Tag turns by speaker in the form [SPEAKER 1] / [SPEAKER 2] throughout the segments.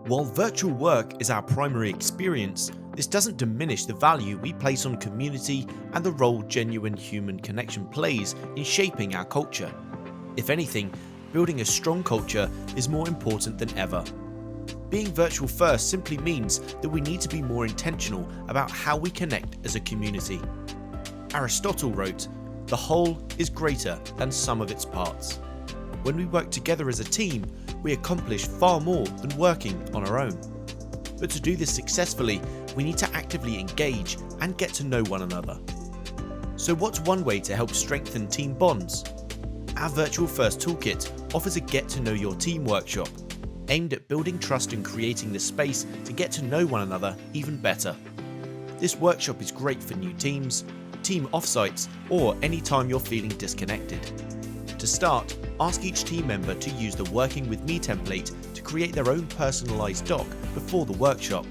[SPEAKER 1] While virtual work is our primary experience, this doesn't diminish the value we place on community and the role genuine human connection plays in shaping our culture. If anything, building a strong culture is more important than ever. Being virtual first simply means that we need to be more intentional about how we connect as a community. Aristotle wrote, "The whole is greater than sum of its parts." When we work together as a team, we accomplish far more than working on our own. But to do this successfully, we need to actively engage and get to know one another. So what's one way to help strengthen team bonds? Our Virtual First Toolkit offers a Get to Know Your Team workshop, aimed at building trust and creating the space to get to know one another even better. This workshop is great for new teams, team offsites, or any time you're feeling disconnected. To start, ask each team member to use the Working With Me template to create their own personalised doc before the workshop.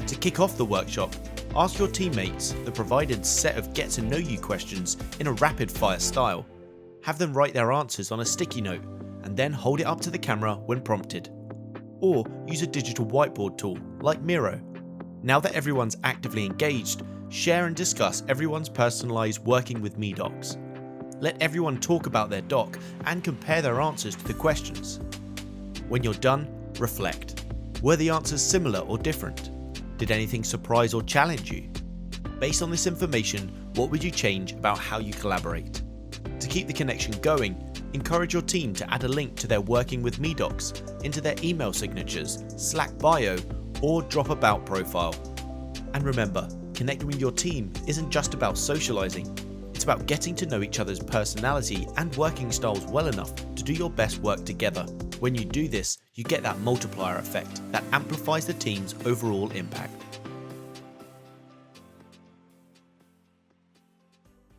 [SPEAKER 1] To kick off the workshop, ask your teammates the provided set of get to know you questions in a rapid fire style. Have them write their answers on a sticky note and then hold it up to the camera when prompted. Or use a digital whiteboard tool like Miro. Now that everyone's actively engaged, share and discuss everyone's personalised Working With Me docs. Let everyone talk about their doc and compare their answers to the questions. When you're done, reflect. Were the answers similar or different? Did anything surprise or challenge you? Based on this information, what would you change about how you collaborate? To keep the connection going, encourage your team to add a link to their Working With Me docs into their email signatures, Slack bio, or Drop About profile. And remember, connecting with your team isn't just about socializing. It's about getting to know each other's personality and working styles well enough to do your best work together. When you do this, you get that multiplier effect that amplifies the team's overall impact.